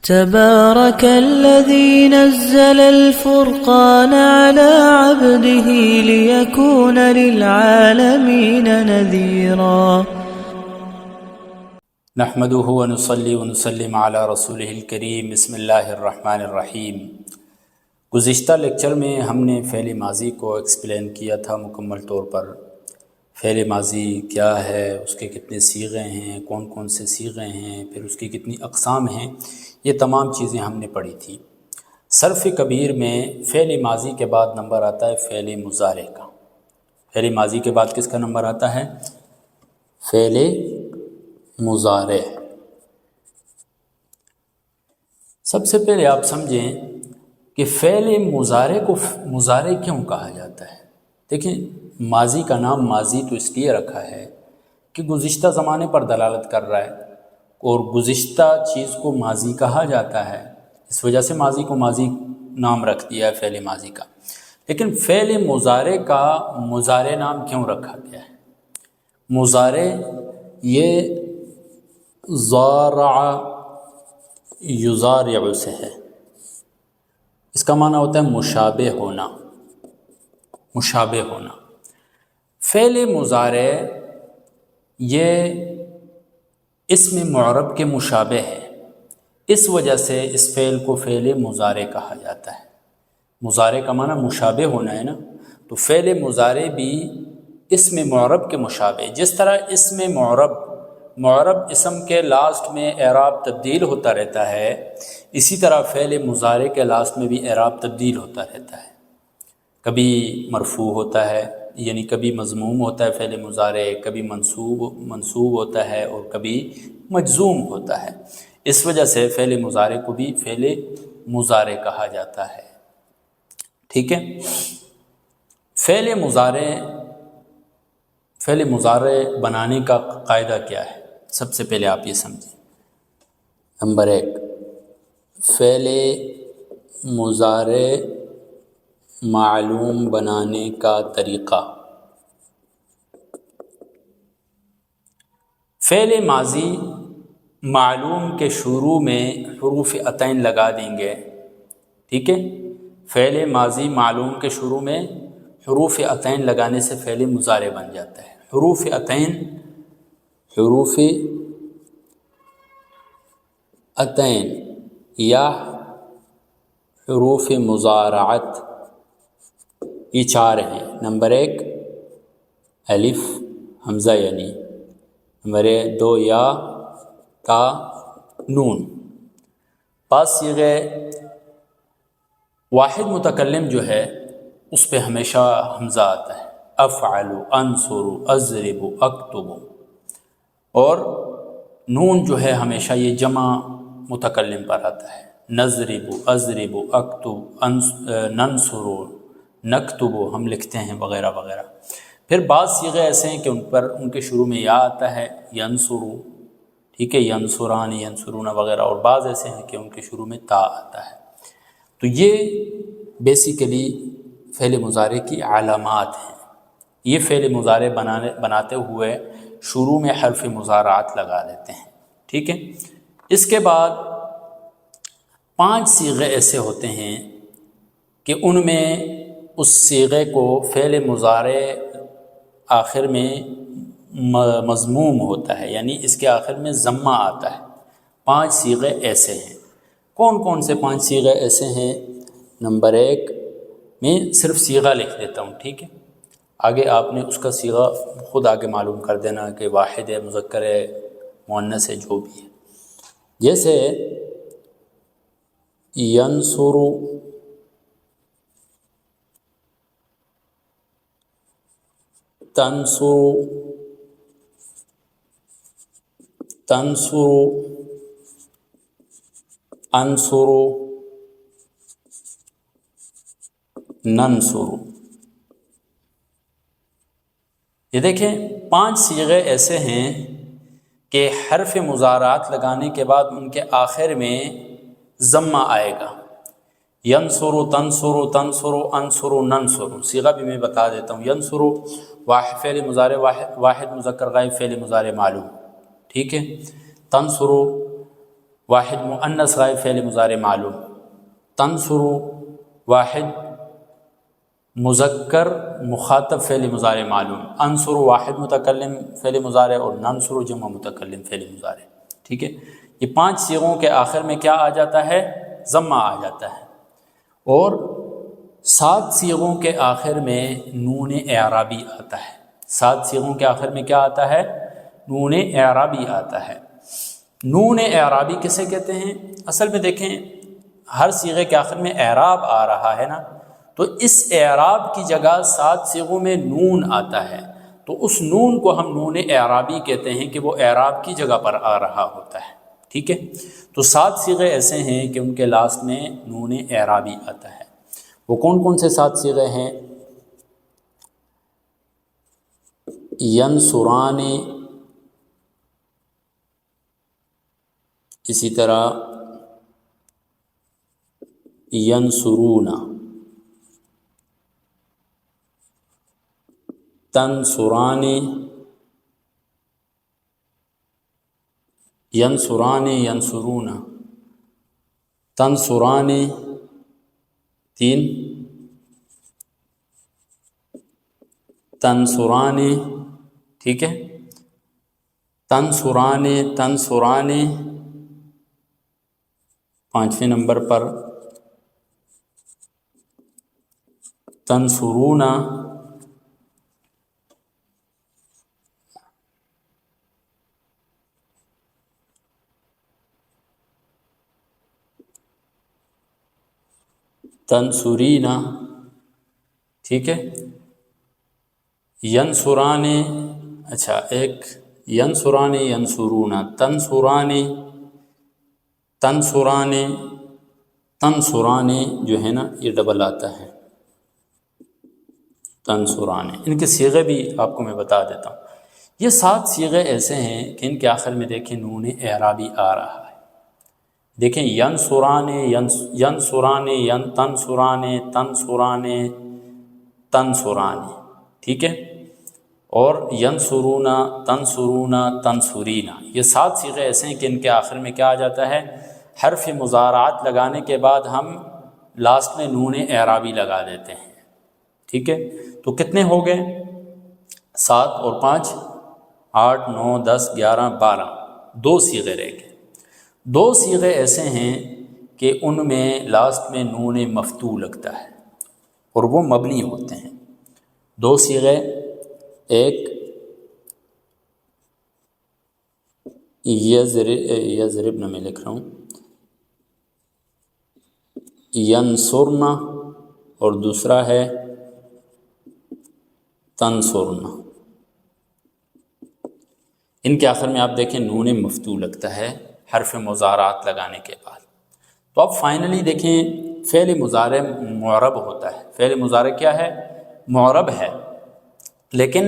تبارك الذي نزل الفرقان على عبده ليكون للعالمين نذيرا نحمده ونصلي ونسلم على رسوله الکریم. بسم اللہ الرحمن الرحیم. گزشتہ لیکچر میں ہم نے فعل ماضی کو ایکسپلین کیا تھا مکمل طور پر. فعل ماضی کیا ہے، اس کے کتنے صیغے ہیں، کون کون سے صیغے ہیں، پھر اس کی کتنی اقسام ہیں، یہ تمام چیزیں ہم نے پڑھی تھی. صرف کبیر میں فعل ماضی کے بعد نمبر آتا ہے فعل مضارع کا. فعل ماضی کے بعد کس کا نمبر آتا ہے؟ فعل مضارع. سب سے پہلے آپ سمجھیں کہ فعل مضارع کو مضارع کیوں کہا جاتا ہے. دیکھیں، ماضی کا نام ماضی تو اس لیے رکھا ہے کہ گزشتہ زمانے پر دلالت کر رہا ہے، اور گزشتہ چیز کو ماضی کہا جاتا ہے، اس وجہ سے ماضی کو ماضی نام رکھ دیا ہے فعل ماضی کا. لیکن فعل مضارع کا مضارع نام کیوں رکھا گیا ہے؟ مضارع یہ ضارع یضارع سے ہے. اس کا معنی ہوتا ہے مشابہ ہونا. مشابہ ہونا. فعل مضارع یہ اسم معرب کے مشابہ ہے، اس وجہ سے اس فعل کو فعل مضارع کہا جاتا ہے. مضارع کا معنی مشابہ ہونا ہے نا، تو فعل مضارع بھی اسم معرب کے مشابہ. جس طرح اسم معرب اسم کے لاسٹ میں اعراب تبدیل ہوتا رہتا ہے، اسی طرح فعل مضارع کے لاسٹ میں بھی اعراب تبدیل ہوتا رہتا ہے. کبھی مرفوع ہوتا ہے، یعنی کبھی مضموم ہوتا ہے فعل مضارع، کبھی منصوب ہوتا ہے، اور کبھی مجزوم ہوتا ہے. اس وجہ سے فعل مضارع کو بھی فعل مضارع کہا جاتا ہے. ٹھیک ہے. فعل مضارع بنانے کا قاعدہ کیا ہے؟ سب سے پہلے آپ یہ سمجھیں. نمبر 1، فعل مضارع معلوم بنانے کا طریقہ. فعل ماضی معلوم کے شروع میں حروف عطین لگا دیں گے. ٹھیک ہے. فعل ماضی معلوم کے شروع میں حروف عطین لگانے سے فعل مضارع بن جاتا ہے. حروف عطین یا حروف مضارعت، یہ 4 ہیں. نمبر 1 الف حمزہ یعنی، نمبر 2 یا تا نون. بعض صیغے واحد متکلم جو ہے اس پہ ہمیشہ حمزہ آتا ہے، افعل، انصر، اضرب، اکتب. اور نون جو ہے ہمیشہ یہ جمع متکلم پر آتا ہے، نضرب، اضرب، اکتب، ننصر، نکتب، ہم لکھتے ہیں، وغیرہ وغیرہ. پھر بعض صیغے ایسے ہیں کہ ان کے شروع میں یا آتا ہے، ینصر، ٹھیک ہے، ینصران، ینصرون وغیرہ. اور بعض ایسے ہیں کہ ان کے شروع میں تا آتا ہے. تو یہ بیسیکلی فعل مضارع کی علامات ہیں. یہ فعل مضارع بناتے ہوئے شروع میں حرف مضارعات لگا دیتے ہیں. ٹھیک ہے. اس کے بعد 5 صیغے ایسے ہوتے ہیں کہ ان میں اس صیغے کو فعل مضارع آخر میں مضموم ہوتا ہے، یعنی اس کے آخر میں ضمہ آتا ہے. 5 صیغے ایسے ہیں. کون کون سے 5 صیغے ایسے ہیں؟ نمبر 1 میں صرف صیغہ لکھ دیتا ہوں، ٹھیک ہے. آگے آپ نے اس کا صیغہ خود آگے معلوم کر دینا کہ واحد ہے، مذکر ہے، مؤنث ہے، جو بھی ہے. جیسے ینصر، تنصر، انصر، ننصر. یہ دیکھیں 5 صیغے ایسے ہیں کہ حرف مضارعات لگانے کے بعد ان کے آخر میں ضمہ آئے گا. ینصر، تنصر، تنصر، انصر، ننصر. صیغہ بھی میں بتا دیتا ہوں. ینصر واحد فعل مضارع واحد مذکر غائب فعل مضارع معلوم، ٹھیک ہے. تنصر واحد مؤنث غائب فعل مضارع معلوم، تنصرو واحد مذکر مخاطب فعل مضارع معلوم، انصر واحد متکلم فعل مضارع اور ننصر جمع متکلم فعل مضارع. ٹھیک ہے، یہ 5 صیغوں کے آخر میں کیا آ جاتا ہے؟ ضمہ آ جاتا ہے. اور 7 صیغوں کے آخر میں نون اعرابی آتا ہے. 7 صیغوں کے آخر میں کیا آتا ہے؟ نون اعرابی آتا ہے. نون اعرابی کسے کہتے ہیں؟ اصل میں دیکھیں ہر صیغے کے آخر میں اعراب آ رہا ہے نا، تو اس اعراب کی جگہ 7 صیغوں میں نون آتا ہے، تو اس نون کو ہم نون اعرابی کہتے ہیں کہ وہ اعراب کی جگہ پر آ رہا ہوتا ہے. ٹھیک ہے، تو 7 صیغے ایسے ہیں کہ ان کے لاسٹ میں نون اعرابی آتا ہے. وہ کون کون سے 7 صیغے ہیں؟ ینصران، اسی طرح ینصرون، تنصران، ینصران ینصرون، تنصران 3، تنصران، ٹھیک ہے، تنصران تنصران 5ویں نمبر پر، تنصرون، تنصرین، ٹھیک ہے، ینصران، اچھا ایک ینصران ینصرون، تنصران، تنصران، تنصران جو ہے نا یہ ڈبل آتا ہے، تنصران. ان کے صیغے بھی آپ کو میں بتا دیتا ہوں. یہ 7 صیغے ایسے ہیں کہ ان کے آخر میں دیکھیں نون اعرابی آ رہا ہے. دیکھیں ینصران، ینصران، تنصران، تنصران، تنصران، ٹھیک ہے، اور ینصرون، تنصرون، تنصرین. یہ 7 صیغے ایسے ہیں کہ ان کے آخر میں کیا آ جاتا ہے؟ حرف مضارعات لگانے کے بعد ہم لاسٹ میں نون اعرابی لگا دیتے ہیں. ٹھیک ہے، تو کتنے ہو گئے؟ 7 اور 5 8 9 10 11 12، 2 صیغے رہ گئے. 2 صیغے ایسے ہیں کہ ان میں لاسٹ میں نون مفتوح لگتا ہے اور وہ مبنی ہوتے ہیں. 2 صیغے، ایک یضربن میں لکھ رہا ہوں، ینصرن، اور دوسرا ہے تنصرن. ان کے آخر میں آپ دیکھیں نون مفتوح لگتا ہے حرف مضارعات لگانے کے بعد. تو اب فائنلی دیکھیں فعل مضارع معرب ہوتا ہے. فعل مضارع کیا ہے؟ معرب ہے. لیکن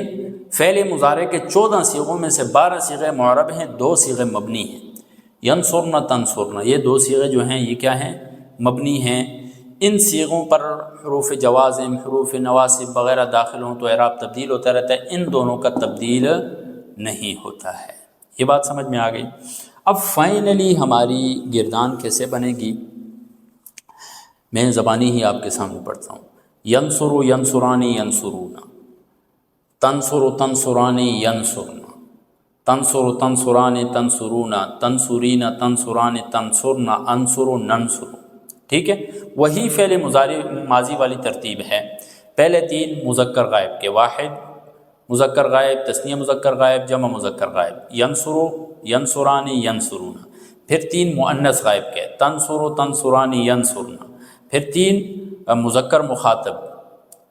فعل مضارع کے 14 صیغوں میں سے 12 صیغے معرب ہیں، 2 صیغے مبنی ہیں. ینصرن، تنصرن، یہ 2 صیغے جو ہیں یہ کیا ہیں؟ مبنی ہیں. ان صیغوں پر حروف جوازم، حروف نواصب وغیرہ داخل ہوں تو اعراب تبدیل ہوتا رہتا ہے. ان دونوں کا تبدیل نہیں ہوتا ہے. یہ بات سمجھ میں آ گئی؟ اب فائنلی ہماری گردان کیسے بنے گی؟ میں زبانی ہی آپ کے سامنے پڑھتا ہوں. ینصر ینصران ینصرون، تنصر تنصران ینصرن، تنصر تنصران تنصرون، تنصرین تنصران تنصرن، انصر ننصر. ٹھیک ہے، وہی فعل مضارع ماضی والی ترتیب ہے. پہلے 3 مذکر غائب کے، واحد مذکر غائب، تثنیہ مذکر غائب، جمع مذکر غائب، ینصر ینصران ینصرون. پھر 3 مؤنث غائب کے، تنصر تنصران ینصرن. پھر 3 مذکر مخاطب،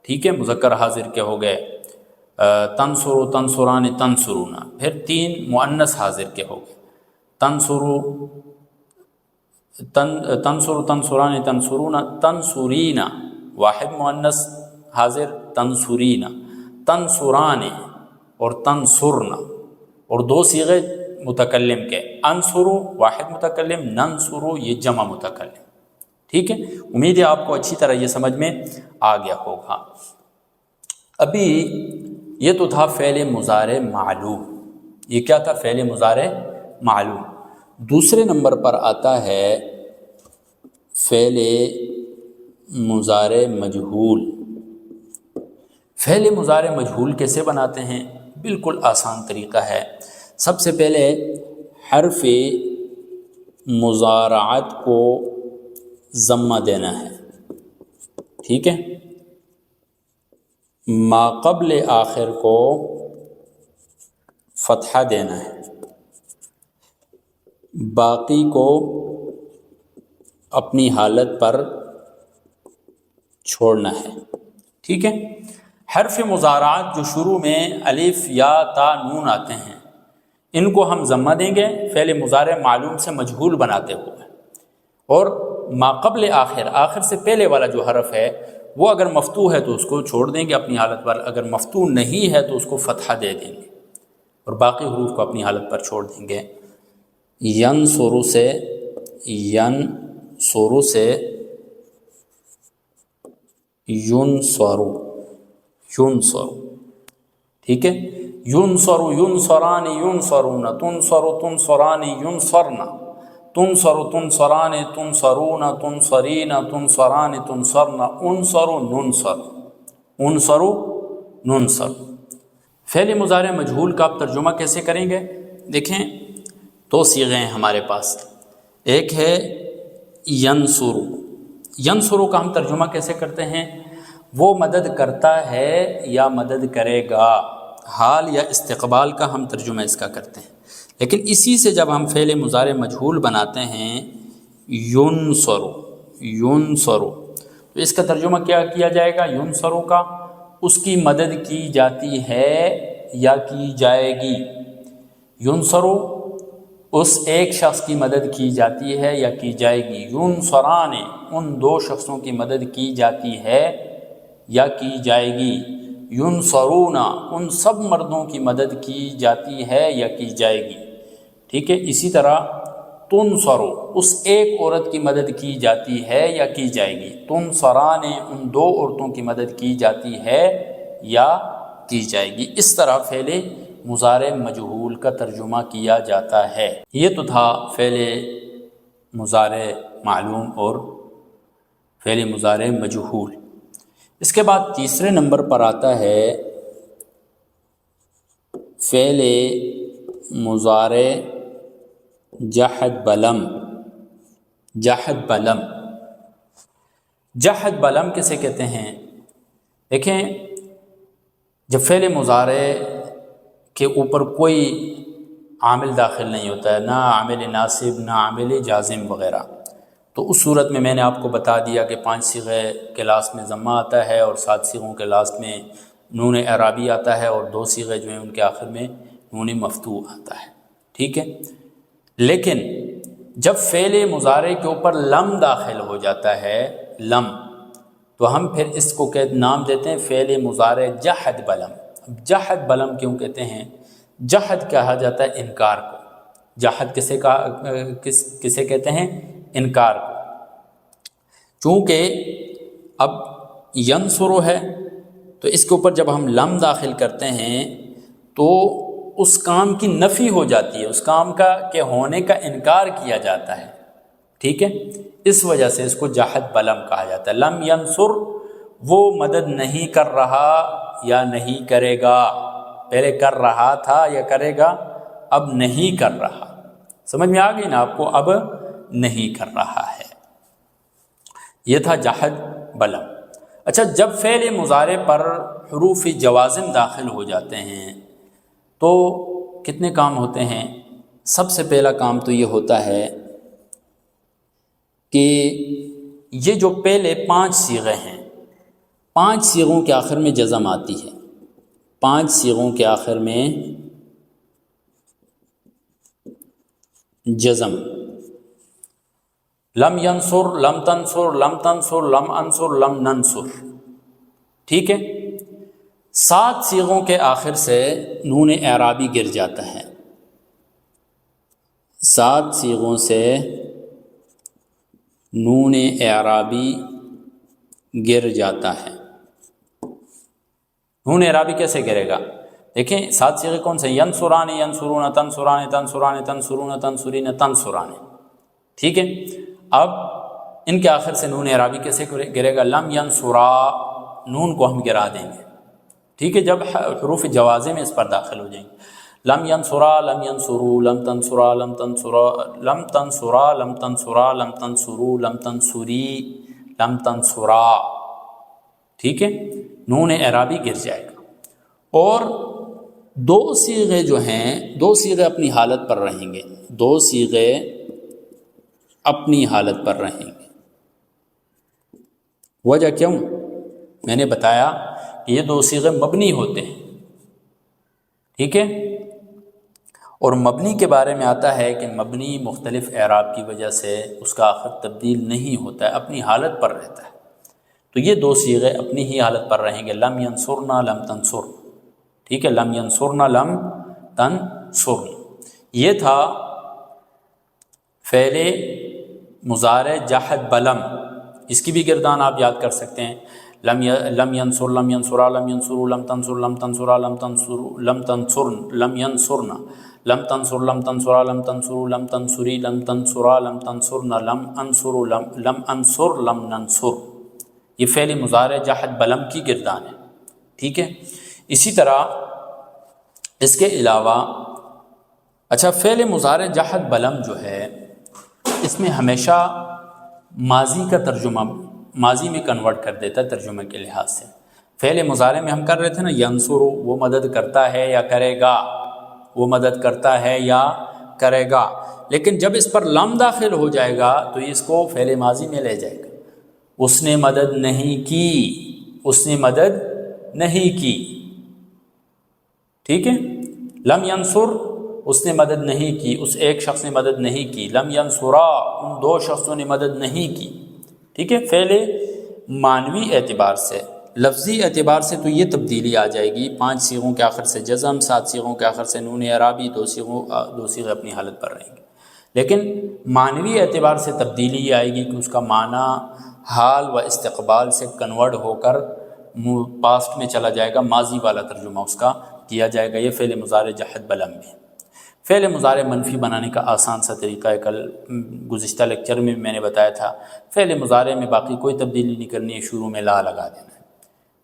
ٹھیک ہے، مذکر حاضر کے ہو گئے، تنصر تنصران تنصرون. پھر 3 مؤنث حاضر کے ہو گئے، تنصر تنصران تنصرون، تنصرین، واحد مؤنث حاضر، تنصرین، تنصران اور تنصرن. اور 2 صیغے متکلم کے، انصر واحد متکلم، ننصر یہ جمع متکلم. ٹھیک ہے، امید ہے آپ کو اچھی طرح یہ سمجھ میں آ گیا ہوگا. ابھی یہ تو تھا فعل مضارع معلوم. یہ کیا تھا؟ فعل مضارع معلوم. دوسرے نمبر پر آتا ہے فعل مضارع مجہول۔ فعل مضارع مجہول کیسے بناتے ہیں؟ بالکل آسان طریقہ ہے۔ سب سے پہلے حرف مضارعت کو ضمہ دینا ہے، ٹھیک ہے؟ ما قبل آخر کو فتحہ دینا ہے، باقی کو اپنی حالت پر چھوڑنا ہے، ٹھیک ہے؟ حرف مضارعات جو شروع میں الف یا تا نون آتے ہیں ان کو ہم ضمہ دیں گے فعل مضارع معلوم سے مجہول بناتے ہوئے، اور ما قبل آخر، آخر سے پہلے والا جو حرف ہے وہ اگر مفتوح ہے تو اس کو چھوڑ دیں گے اپنی حالت پر، اگر مفتوح نہیں ہے تو اس کو فتحہ دے دیں گے اور باقی حروف کو اپنی حالت پر چھوڑ دیں گے۔ ینصر سے ینصر، ٹھیک ہے؟ ینصر ینصران ینصرون، تنصر تنصران ینصرن، تنصر تنصران تنصرون تنصرین تنصران تنصرن، انصر ننصر، انصر ننصر۔ فعل مضارع مجہول کا آپ ترجمہ کیسے کریں گے؟ دیکھیں دو صیغے ہیں ہمارے پاس، ایک ہے ینصر۔ ینصر کا ہم ترجمہ کیسے کرتے ہیں؟ وہ مدد کرتا ہے یا مدد کرے گا، حال یا استقبال کا ہم ترجمہ اس کا کرتے ہیں۔ لیکن اسی سے جب ہم فعل مضارع مجہول بناتے ہیں ینصر، تو اس کا ترجمہ کیا کیا جائے گا؟ ینصر کا اس کی مدد کی جاتی ہے یا کی جائے گی۔ ینصر اس ایک شخص کی مدد کی جاتی ہے یا کی جائے گی۔ ینصران ان دو شخصوں کی مدد کی جاتی ہے یا کی جائے گی۔ ینصرون ان سب مردوں کی مدد کی جاتی ہے یا کی جائے گی، ٹھیک ہے؟ اسی طرح تنصر اس ایک عورت کی مدد کی جاتی ہے یا کی جائے گی۔ تنصران ان دو عورتوں کی مدد کی جاتی ہے یا کی جائے گی۔ اس طرح فعل مضارع مجہول کا ترجمہ کیا جاتا ہے۔ یہ تو تھا فعل مضارع معلوم اور فعل مضارع مجہول۔ اس کے بعد تیسرے نمبر پر آتا ہے فعل مضارع جحد بلم۔ جحد بلم، جحد بلم کسے کہتے ہیں؟ دیکھیں جب فعل مضارع کے اوپر کوئی عامل داخل نہیں ہوتا ہے، نہ عامل ناصب نہ عامل جازم وغیرہ، تو اس صورت میں نے آپ کو بتا دیا کہ 5 صیغے کے لاسٹ میں ضمہ آتا ہے اور 7 صیغوں کے لاسٹ میں نون اعرابی آتا ہے، اور 2 صیغے جو ہیں ان کے آخر میں نون مفتوح آتا ہے، ٹھیک ہے؟ لیکن جب فعل مضارع کے اوپر لم داخل ہو جاتا ہے، لم، تو ہم پھر اس کو نام دیتے ہیں فعل مضارع جحد بلم۔ اب جحد بلم کیوں کہتے ہیں؟ جحد کہا جاتا ہے انکار کو۔ جحد کسے کہتے ہیں؟ انکار کو۔ چونکہ اب ینصر ہے تو اس کے اوپر جب ہم لم داخل کرتے ہیں تو اس کام کی نفی ہو جاتی ہے، اس کام کا کہ ہونے کا انکار کیا جاتا ہے، ٹھیک ہے؟ اس وجہ سے اس کو جحد بلم کہا جاتا ہے۔ لم ینصر وہ مدد نہیں کر رہا یا نہیں کرے گا، پہلے کر رہا تھا یا کرے گا، اب نہیں کر رہا۔ سمجھ میں آ گئی نا آپ کو؟ اب نہیں کر رہا ہے۔ یہ تھا جحد بلم۔ اچھا، جب فعل مضارع پر حروف جوازم داخل ہو جاتے ہیں تو کتنے کام ہوتے ہیں؟ سب سے پہلا کام تو یہ ہوتا ہے کہ یہ جو پہلے 5 صیغے ہیں، 5 صیغوں کے آخر میں جزم آتی ہے، 5 صیغوں کے آخر میں جزم، لم ینصر، لم تنصر، لم تنصر، لم انصر، لم ننصر، ٹھیک ہے؟ 7 صیغوں کے آخر سے نون اعرابی گر جاتا ہے، 7 صیغوں سے نون اعرابی گر جاتا ہے۔ نون اعرابی کیسے گرے گا؟ دیکھیں 7 صیغے کون سے؟ ینصران، ینصرون، تنصران، تنصران، تنصرون، تنصرین، تنصران، ٹھیک ہے۔ اب ان کے آخر سے نون اعرابی کیسے گرے گا؟ لم ینصرا، نون کو ہم گرا دیں گے، ٹھیک ہے، جب حروف جوازے میں اس پر داخل ہو جائیں گے۔ لم ینصرا، لم ینصرو، لم تنصرا، لم تنصرا، لم تنصرا، لم تنصرا، لم تنصرو، لم تنصری، لم تنصرا، ٹھیک ہے، نون اعرابی گر جائے گا۔ اور 2 صیغے جو ہیں، 2 صیغے اپنی حالت پر رہیں گے، 2 صیغے اپنی حالت پر رہیں گے۔ وجہ کیوں؟ میں نے بتایا کہ یہ 2 صیغے مبنی ہوتے ہیں، ٹھیک ہے، اور مبنی کے بارے میں آتا ہے کہ مبنی مختلف اعراب کی وجہ سے اس کا آخر تبدیل نہیں ہوتا ہے، اپنی حالت پر رہتا ہے۔ تو یہ 2 صیغے اپنی ہی حالت پر رہیں گے، لم ینصرنا، لم تنصر، ٹھیک ہے، لم ینصرنا، لم تنصر۔ یہ تھا فعل مضارع جحد بلم، اس کی بھی گردان آپ یاد کر سکتے ہیں، لم ینصر، لم ینصرا، لم ینصرو، لم تنصر، لم تنصرا، لم تنصر، لم تنصرن، لم ینصرنا، لم تنصر، لم تنصرا، لم تنصرو، لم تنصری، لم تنصرا، لم تنصرنا، لم انصر، لم انصر، لم ننصر۔ یہ فعل مضارع جحد بلم کی گردان ہے، ٹھیک ہے۔ اسی طرح اس کے علاوہ اچھا فعل مضارع جحد بلم جو ہے اس میں ہمیشہ ماضی کا ترجمہ ماضی میں کنورٹ کر دیتا ہے ترجمے کے لحاظ سے۔ فعل مضارع میں ہم کر رہے تھے نا، ینصر، وہ مدد کرتا ہے یا کرے گا، وہ مدد کرتا ہے یا کرے گا، لیکن جب اس پر لم داخل ہو جائے گا تو اس کو فعل ماضی میں لے جائے گا۔ اس نے مدد نہیں کی، اس نے مدد نہیں کی، ٹھیک ہے، لم ینصر، اس نے مدد نہیں کی، اس ایک شخص نے مدد نہیں کی، لم ینصرا، ان 2 شخصوں نے مدد نہیں کی، ٹھیک ہے۔ فعل معنوی اعتبار سے، لفظی اعتبار سے تو یہ تبدیلی آ جائے گی، 5 صیغوں کے آخر سے جزم، 7 صیغوں کے آخر سے نون اعرابی، 2 صیغے اپنی حالت پر رہیں گے، لیکن معنوی اعتبار سے تبدیلی یہ آئے گی کہ اس کا معنی حال و استقبال سے کنورٹ ہو کر پاسٹ میں چلا جائے گا، ماضی والا ترجمہ اس کا کیا جائے گا۔ یہ فعل مضارع جحد بلم میں۔ فعل مضارع منفی بنانے کا آسان سا طریقہ ہے، کل گزشتہ لیکچر میں نے بتایا تھا، فعل مضارع میں باقی کوئی تبدیلی نہیں کرنی ہے، شروع میں لا لگا دینا ہے،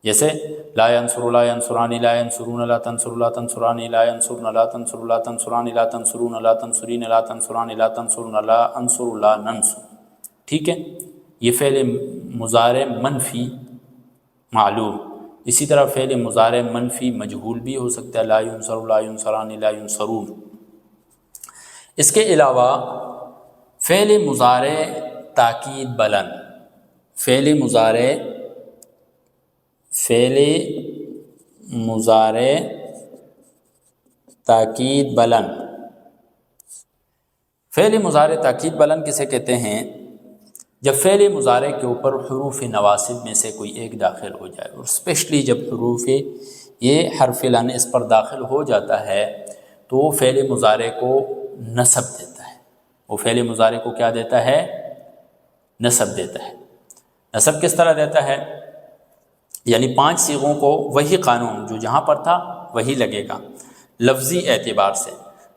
جیسے لا ینصر، لا ینصران، لا ینصرون، لا تنصر، لا تنصران، لا ینصرن، لا تنصر، لا تنصران، لا تنصرون، لا تنصرین، لا تنصران، لا تنصرن، لا انصر، لا ننصر، ٹھیک ہے۔ یہ فعل مضارع منفی معلوم۔ اسی طرح فعل مضارع منفی مجہول بھی ہو سکتا ہے، لا ینصر، لا ینصران، لا ینصرون۔ اس کے علاوہ فعل مضارع تاکید بلند، فعل مضارع تاکید بلند، فعل مضارع تاکید بلند کسے کہتے ہیں؟ جب فعل مضارع کے اوپر حروف نواصب میں سے کوئی ایک داخل ہو جائے، اور اسپیشلی جب حروف یہ حرف لن اس پر داخل ہو جاتا ہے تو وہ فعل مضارع کو نصب دیتا ہے، وہ فعل مضارع کو کیا دیتا ہے؟ نصب دیتا ہے۔ نصب کس طرح دیتا ہے؟ یعنی 5 صیغوں کو وہی قانون جو جہاں پر تھا وہی لگے گا لفظی اعتبار سے۔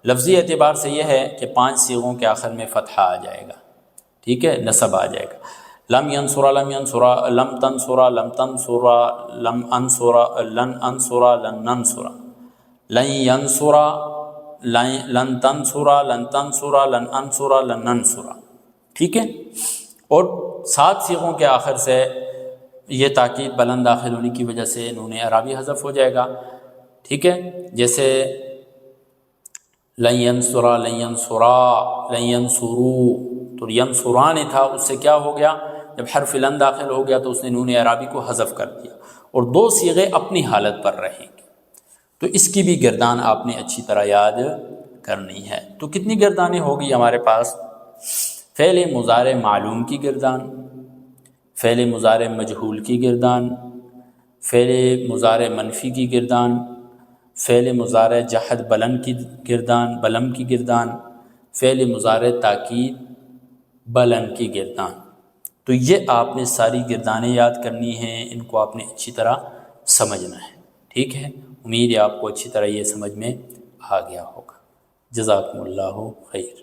لفظی اعتبار سے یہ ہے کہ 5 صیغوں کے آخر میں فتحہ آ جائے گا، ٹھیک ہے، نصب آ جائے گا۔ لم ینصرا، لم ینصرا، لم تنصرا، لم تنصرا، لم انصرا، لن انصرا، لن ننصرا، لن ینصرا، لن تنصرا، لن تنصرا، لن انصرا، لن ننصرا، ٹھیک ہے۔ اور 7 صیغوں کے آخر سے یہ تاکید بلند داخل ہونے کی وجہ سے نون اعرابی حذف ہو جائے گا، ٹھیک ہے، جیسے لن ینصرا، لن ینصرا، لن ینصرو، تو ینصران تھا، اس سے کیا ہو گیا؟ جب حرف لن داخل ہو گیا تو اس نے نون اعرابی کو حذف کر دیا، اور 2 صیغے اپنی حالت پر رہیں گے، تو اس کی بھی گردان آپ نے اچھی طرح یاد کرنی ہے۔ تو کتنی گردانیں ہوگی ہمارے پاس؟ فعل مضارع معلوم کی گردان، فعل مضارع مجہول کی گردان، فعل مضارع منفی کی گردان، فعل مضارع جحد بلند کی گردان، بلم کی گردان، فعل مضارع تاکید بلند کی گردان۔ تو یہ آپ نے ساری گردانیں یاد کرنی ہیں، ان کو آپ نے اچھی طرح سمجھنا ہے، ٹھیک ہے۔ امید ہے آپ کو اچھی طرح یہ سمجھ میں آ گیا ہوگا۔ جزاکم اللہ خیر۔